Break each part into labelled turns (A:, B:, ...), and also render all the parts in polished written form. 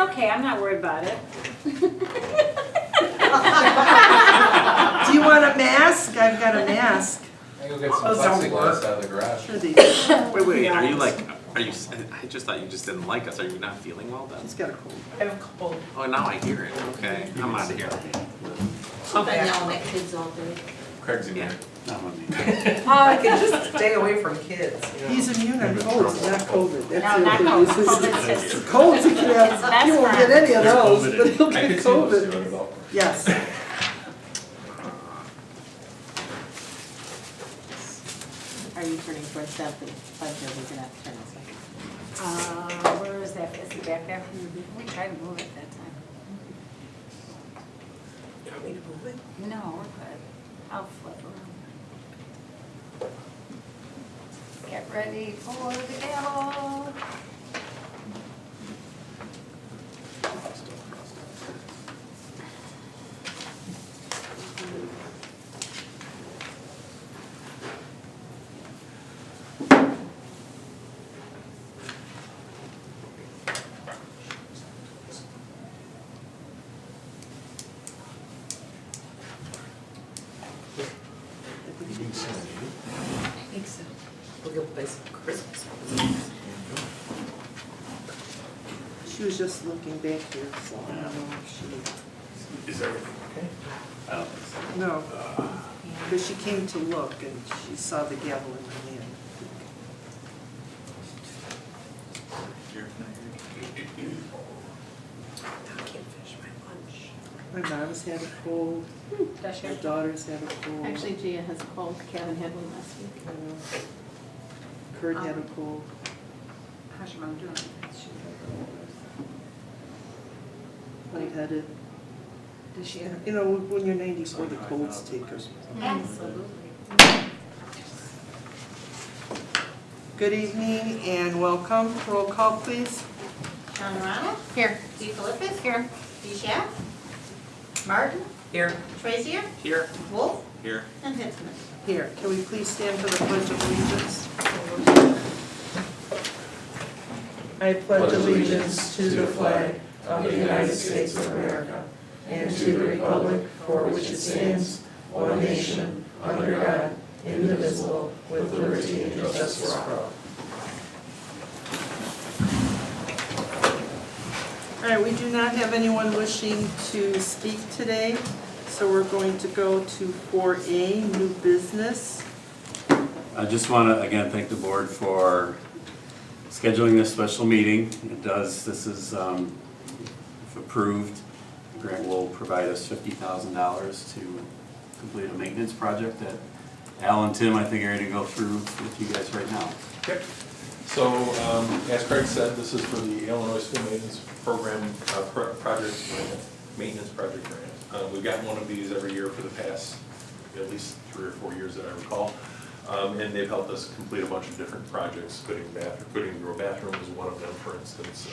A: Okay, I'm not worried about it.
B: Do you want a mask? I've got a mask.
C: I go get some
B: Those don't
C: plexiglass
B: work.
C: out of the garage.
B: Sure they do.
D: Wait, are you like, are you, I just thought you just didn't like us, are you not feeling well then?
B: He's got a cold.
E: I have a couple.
D: Oh, now I hear it, okay, I'm out of here.
E: Come
A: Been
E: back.
A: yelling at kids all day.
C: Craig's in
D: Yeah.
C: there.
E: I can just stay away from kids, you know.
B: He's immune on colds, not COVID.
A: No,
B: That's
A: not
B: the
A: COVID.
B: other thing.
A: COVID's just,
B: Colds, he can
A: His
B: have,
A: best
B: he won't get
A: friend.
B: any of those, but he'll
C: I
B: get
C: could see those two
B: COVID.
C: on the golf course.
B: Yes.
F: Are you turning towards that, the pledge, or we gonna turn this way?
A: where is that? Is it back there? We tried to move it that time.
E: You want me to move it?
A: No, we're good. I'll flip around. Get ready for the gavel.
E: I think so. We're gonna play some Christmas music.
B: She was just looking back here, so I don't know if
C: Is everything okay? I don't think
B: she, no. Because she came to look and she saw the gavel in my hand.
E: I can't finish my lunch.
B: My mom's had a cold,
A: Does
B: my
A: your
B: daughter's had a cold.
F: Actually, Gia has a cold, Kevin had one last week.
B: Kurt had a cold.
A: how's your mom doing?
B: Lightheaded.
A: Does she have?
B: You know, when you're 94, the colds take her.
A: Absolutely.
B: Good evening and welcome. Roll call, please.
G: Sean Ronald,
F: Here.
G: Dee Philippus,
A: Here.
G: Dee Shaff, Martin,
E: Here.
G: Frazier,
D: Here.
G: Wolf,
D: Here.
G: and Hitzman.
B: Here, can we please stand for the Pledge of Allegiance? I pledge allegiance to the flag of the United States of America and to the republic for which it stands, one nation, under God, indivisible, with liberty and justice for all. All right, we do not have anyone wishing to speak today, so we're going to go to 4A, new business.
H: I just want to, again, thank the board for scheduling this special meeting. This is, if approved, the grant will provide us $50,000 to complete a maintenance project that Al and Tim, I think, are ready to go through with you guys right now.
C: Okay. So, as Craig said, this is for the Illinois School Maintenance Program Maintenance Project Grant. We've gotten one of these every year for the past at least 3 or 4 years that I recall. And they've helped us complete a bunch of different projects. Putting your bathroom is one of them, for instance.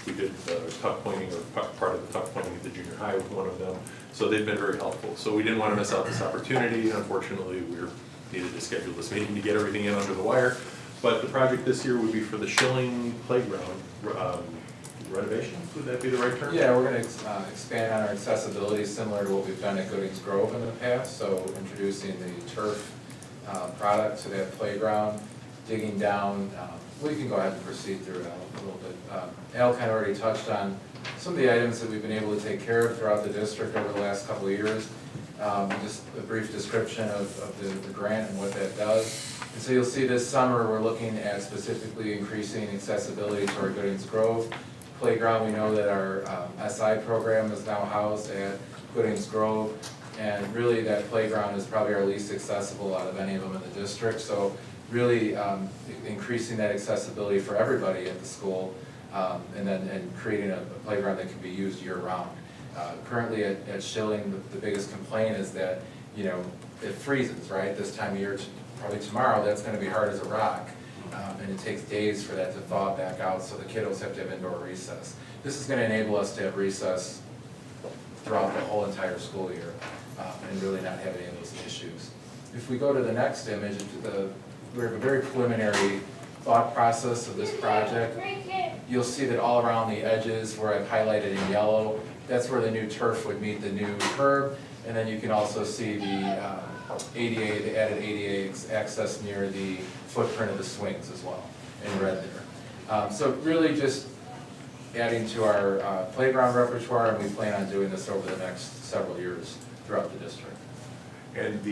C: We did tuck pointing, or part of the tuck pointing at the junior high with one of them. So they've been very helpful. So we didn't want to miss out this opportunity. Unfortunately, we needed to schedule this meeting to get everything in under the wire. But the project this year would be for the Schilling Playground renovation. Would that be the right term?
I: Yeah, we're going to expand on our accessibility similar to what we've done at Goodings Grove in the past. So introducing the turf product to that playground, digging down. We can go ahead and proceed through it a little bit. Al kind of already touched on some of the items that we've been able to take care of throughout the district over the last couple of years. Just a brief description of the grant and what that does. And so you'll see this summer we're looking at specifically increasing accessibility to our Goodings Grove playground. We know that our SI program is now housed at Goodings Grove, and really that playground is probably our least accessible out of any of them in the district. So really increasing that accessibility for everybody at the school, and creating a playground that can be used year-round. Currently at Schilling, the biggest complaint is that, you know, it freezes, right? This time of year, probably tomorrow, that's gonna be hard as a rock. And it takes days for that to thaw back out, so the kiddos have to have indoor recess. This is gonna enable us to have recess throughout the whole entire school year, and really not have any of those issues. If we go to the next image, we have a very preliminary thought process of this project. you'll see that all around the edges where I've highlighted in yellow, that's where the new turf would meet the new curb. And then you can also see the ADA, the added ADA access near the footprint of the swings as well, in red there. So really just adding to our playground repertoire, and we plan on doing this over the next several years throughout the district.
C: And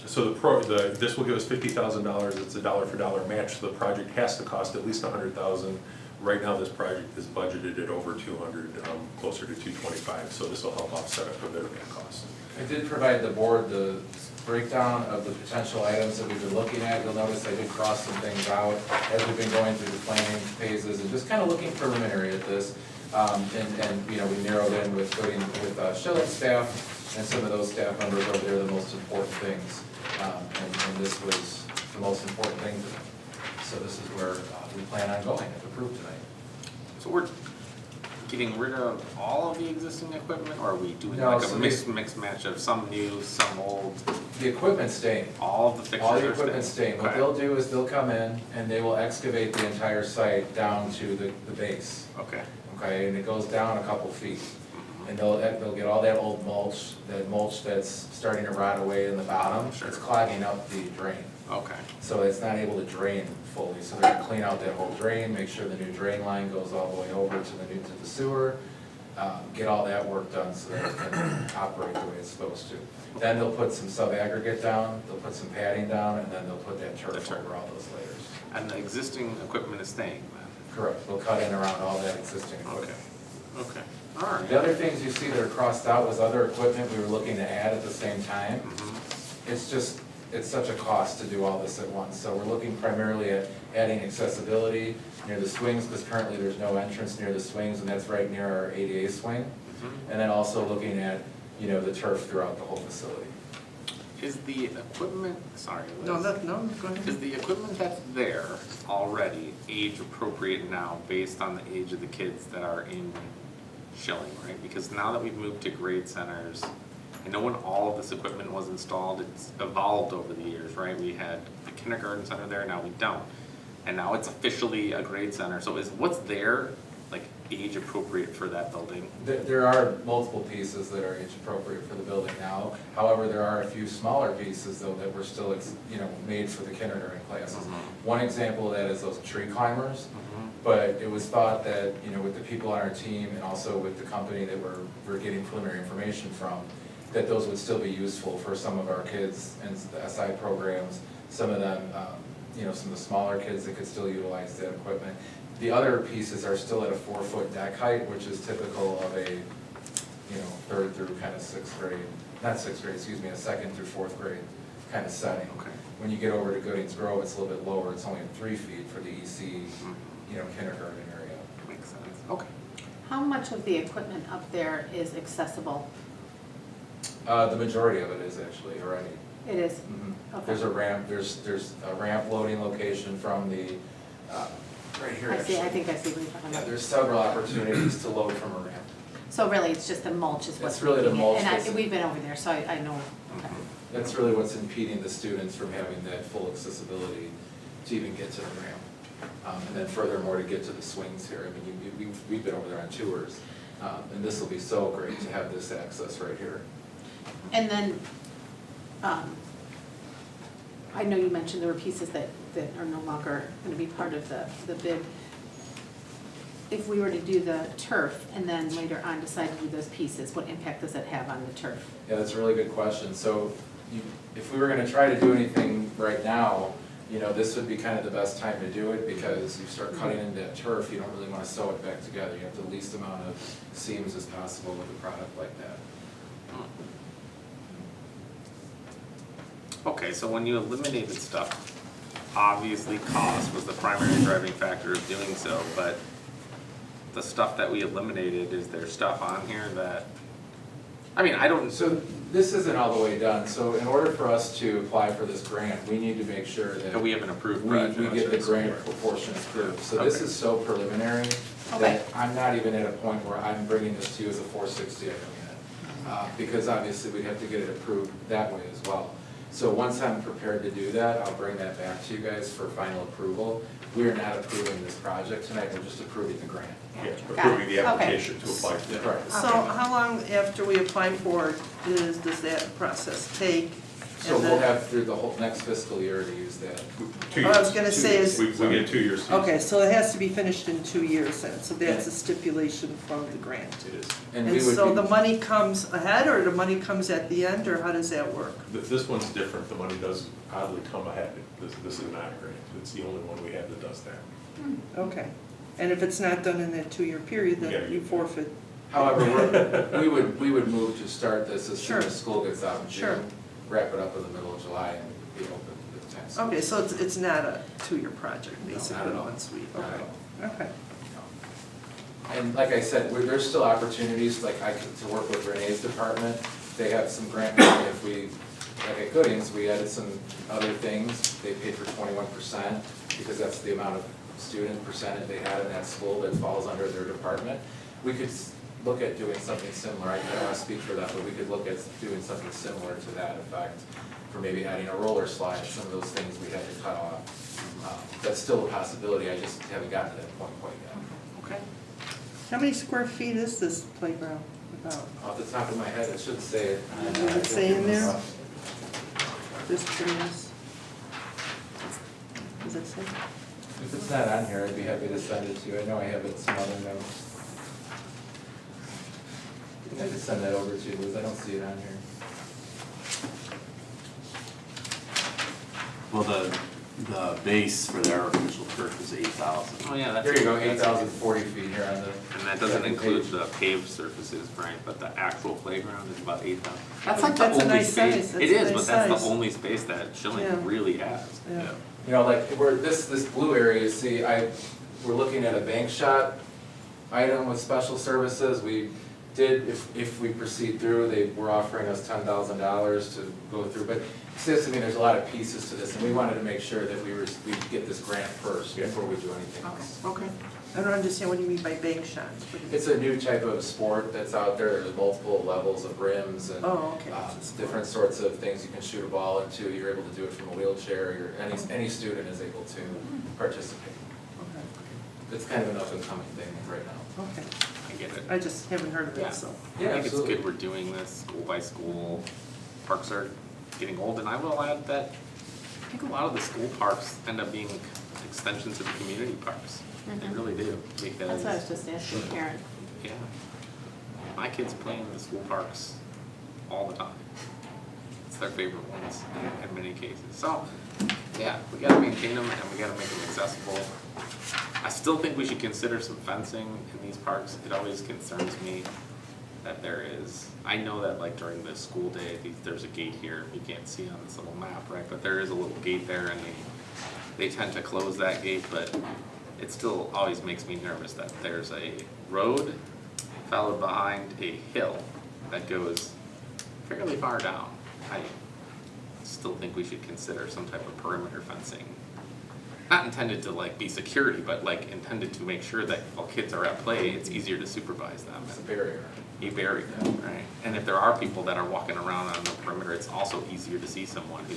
C: so this will give us $50,000, it's a dollar for dollar match, so the project has to cost at least $100,000. Right now, this project is budgeted at over 200, closer to 225, so this will help offset a bit of that cost.
I: I did provide the board the breakdown of the potential items that we've been looking at. You'll notice I did cross some things out as we've been going through the planning phases and just kind of looking preliminary at this. And you know, we narrowed in with Schilling staff and some of those staff members over there, the most important things. And this was the most important thing to them. So this is where we plan on going if approved tonight.
D: So we're getting rid of all of the existing equipment, or are we doing
I: No,
D: like
I: so
D: a mix match of some new, some old?
I: The equipment's staying.
D: All of the fixtures
I: All
D: are
I: the equipment's staying. What
D: Okay.
I: they'll do is they'll come in and they will excavate the entire site down to the base.
D: Okay.
I: Okay, and it goes down a couple feet. And they'll get all that old mulch, that mulch that's starting to rot away in the bottom.
D: Sure.
I: It's clogging up the drain.
D: Okay.
I: So it's not able to drain fully. So they're gonna clean out that whole drain, make sure the new drain line goes all the way over to the sewer. Get all that work done so that it can operate the way it's supposed to. Then they'll put some sub-aggregate down, they'll put some padding down, and then they'll put that turf
D: The turf.
I: over all those layers.
D: And the existing equipment is staying then?
I: Correct, they'll cut in around all that existing
D: Okay.
I: equipment.
D: Okay. All right.
I: The other things you see that are crossed out was other equipment we were looking to add at the same time.
D: Mhm.
I: It's such a cost to do all this at once. So we're looking primarily at adding accessibility near the swings, because currently there's no entrance near the swings, and that's right near our ADA swing.
D: Mhm.
I: And then also looking at, you know, the turf throughout the whole facility.
D: Is the equipment, sorry, Liz.
B: No, go ahead.
D: Is the equipment that's there already age appropriate now based on the age of the kids that are in Schilling, right? Because now that we've moved to grade centers, I know when all of this equipment was installed, it's evolved over the years, right? We had the kindergarten center there, now we don't. And now it's officially a grade center, so is what's there, like, age appropriate for that building?
I: There are multiple pieces that are age appropriate for the building now. However, there are a few smaller pieces though that were still, you know, made for the kindergarten classes.
D: Mhm.
I: One example of that is those tree climbers.
D: Mhm.
I: But it was thought that, you know, with the people on our team and also with the company that we're getting preliminary information from, that those would still be useful for some of our kids and the SI programs. Some of them, you know, some of the smaller kids that could still utilize that equipment. The other pieces are still at a 4-foot deck height, which is typical of a, you know, third through kind of sixth grade, not sixth grade, excuse me, a second through fourth grade kind of setting.
D: Okay.
I: When you get over to Goodings Grove, it's a little bit lower, it's only 3 feet for the EC,
D: Mhm.
I: you know, kindergarten area.
D: Makes sense. Okay.
F: How much of the equipment up there is accessible?
I: The majority of it is actually already.
F: It is?
I: Mhm.
F: Okay.
I: There's a ramp, there's a ramp loading location from the, right here
F: I see, I
I: actually.
F: think I see what you're talking
I: Yeah,
F: about.
I: there's several opportunities to load from a ramp.
F: So really, it's just the mulch is what's
I: It's really the
F: making it-
I: mulch
F: And
I: that's-
F: we've been over there, so I know. Okay.
I: That's really what's impeding the students from having that full accessibility to even get to the ramp. And then furthermore, to get to the swings here. I mean, we've been over there on tours. And this will be so great to have this access right here.
F: And then, I know you mentioned there were pieces that are no longer gonna be part of the bid. If we were to do the turf and then later on decide to do those pieces, what impact does that have on the turf?
I: Yeah, that's a really good question. So if we were gonna try to do anything right now, you know, this would be kind of the best time to do it because you start cutting into that turf, you don't really wanna sew it back together. You have the least amount of seams as possible with a product like that.
D: Okay, so when you eliminated stuff, obviously cost was the primary driving factor of doing so, but the stuff that we eliminated, is there stuff on here that, I mean, I don't,
I: So this isn't all the way done. So in order for us to apply for this grant, we need to make sure that
D: we have an approved
I: we
D: project.
I: get the grant proportion approved. So this
D: Okay.
I: is so preliminary
F: Okay.
I: that I'm not even at a point where I'm bringing this to you as a 460 item yet. Because obviously we'd have to get it approved that way as well. So once I'm prepared to do that, I'll bring that back to you guys for final approval. We are not approving this project tonight, we're just approving the grant.
C: Yeah, approving the application to apply for that.
I: Correct.
B: So how long after we apply for it does that process take?
I: So
B: And
I: we'll
B: then-
I: have through the whole next fiscal year to use that.
C: 2
B: Oh, I was
C: years.
B: gonna say is,
C: We get 2 years. to use
B: okay,
C: it.
B: so it has to be finished in 2 years then, so that's a stipulation from the grant.
C: It is.
I: And
B: And
I: we would
B: so
I: be-
B: the money comes ahead, or the money comes at the end, or how does that work?
C: This one's different, the money does oddly come ahead. This is not a grant, it's the only one we have that does that.
B: Okay, and if it's not done in that 2-year period,
C: Yeah,
B: then you forfeit.
I: However, we would move to start this as soon
B: Sure.
I: as school gets out in
B: Sure.
I: June, wrap it up in the middle of July and be open with the tax.
B: Okay, so it's not a 2-year project,
I: No, not
B: basically,
I: at all.
B: once we,
I: Not at
B: okay, okay.
I: And like I said, there's still opportunities, like to work with Renee's department. They have some grant money if we, like at Goodings, we added some other things. They paid for 21% because that's the amount of student percentage they had in that school that falls under their department. We could look at doing something similar. I don't want to speak for that, but we could look at doing something similar to that effect for maybe adding a roller slide, some of those things we had to cut off. That's still a possibility, I just haven't gotten to that point quite yet.
B: Okay. How many square feet is this playground about?
I: Off the top of my head, it should say it.
B: Does it say in there? Just curious. Does it say?
I: If it's not on here, I'd be happy to send it to you. I know I have it in some other notes. I could send that over to you, Liz. I don't see it on here.
H: Well, the base for their artificial turf is 8,000.
D: Oh, yeah, that's.
I: There you go,
D: that's-
I: 8,040 feet here on the.
D: And that doesn't include
I: page.
D: the paved surfaces, right, but the actual playground is about 8,000. That's like the
B: That's a
D: only
B: nice
D: space,
B: size,
D: it
B: that's a
D: is,
B: nice
D: but that's the
B: size.
D: only space that
B: Yeah.
D: Schilling really has.
B: Yeah.
I: You know, like, where this blue area, you see, we're looking at a bank shot item with special services. We did, if we proceed through, they were offering us $10,000 to go through, but I mean, there's a lot of pieces to this, and we wanted to make sure that we get this grant first before we do anything else.
B: Okay. I don't understand, what do you mean by bank shots? What do you-
I: It's a new type of sport that's out there, there's multiple levels of rims and
B: Oh, okay.
I: different sorts of things you can shoot a ball into. You're able to do it from a wheelchair, any student is able to participate.
B: Okay.
I: It's kind of an up and coming thing right now.
B: Okay,
D: I get it.
B: I just haven't heard of
D: Yeah.
B: it, so.
D: I think it's good we're doing this school by school. Parks are getting old, and I will add that I think a lot of the school parks end up being extensions of the community parks. They
F: Mhm.
D: really do, because.
F: That's what I was just asking Karen.
D: Yeah. My kids play in the school parks all the time. It's their favorite ones in many cases. So, yeah, we gotta maintain them and we gotta make them accessible. I still think we should consider some fencing in these parks. It always concerns me that there is, I know that like during the school day, there's a gate here. You can't see on this little map, right? But there is a little gate there and they tend to close that gate, but it still always makes me nervous that there's a road followed behind a hill that goes fairly far down. I still think we should consider some type of perimeter fencing. Not intended to like be security, but like intended to make sure that while kids are at play, it's easier to supervise them.
I: It's a barrier.
D: You bury them, right? And if there are people that are walking around on the perimeter, it's also easier to see someone who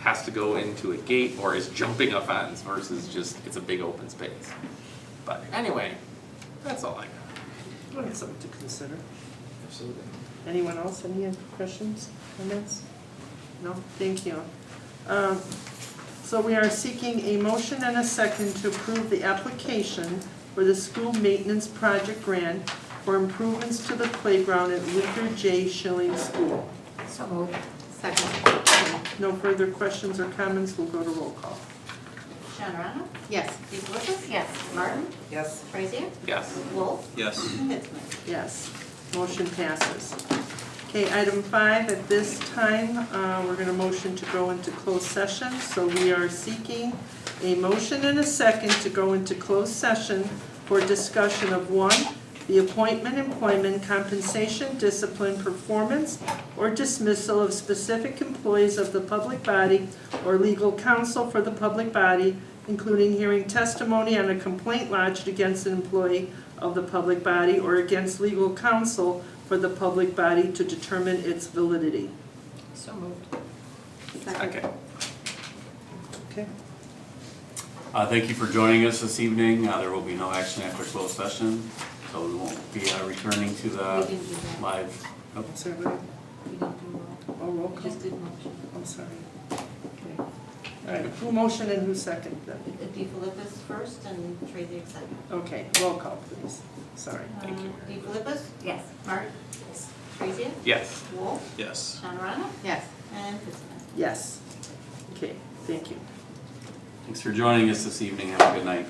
D: has to go into a gate or is jumping a fence versus just, it's a big open space. But anyway, that's all I got.
B: Well, that's something to consider.
I: Absolutely.
B: Anyone else, any questions, comments? No, thank you. So we are seeking a motion and a second to approve the application for the school maintenance project grant for improvements to the playground at Luther J. Schilling School.
A: So moved.
F: Second.
B: No further questions or comments, we'll go to roll call.
G: Shonrana?
F: Yes.
G: Steve Lucas?
A: Yes.
G: Martin?
E: Yes.
G: Frazier?
D: Yes.
G: Wolf?
H: Yes.
G: And Hitzman?
B: Yes, motion passes. Okay, item 5, at this time, we're going to motion to go into closed session. So we are seeking a motion and a second to go into closed session for discussion of 1, the appointment, employment, compensation, discipline, performance, or dismissal of specific employees of the public body or legal counsel for the public body, including hearing testimony on a complaint lodged against an employee of the public body or against legal counsel for the public body to determine its validity.
A: So moved.
D: Second.
B: Okay.
H: Thank you for joining us this evening. There will be no action after closed session, so we won't be returning to
F: We
H: the
F: didn't do that.
H: live. Oh,
B: What's that, right?
F: We didn't do roll.
B: Oh, roll
F: We
B: call?
F: just did motion.
B: I'm sorry. Okay. All right, who motioned and who seconded?
G: DeFilippis first and Tracy second.
B: Okay, roll call, please. Sorry.
D: Thank you,
G: DeFilippis?
A: Yes.
G: Martin? Yes. Tracy?
D: Yes.
G: Wolf?
C: Yes.
G: Honorano?
F: Yes.
G: And Fitzman.
B: Yes. Okay, thank you.
H: Thanks for joining us this evening. Have a good night.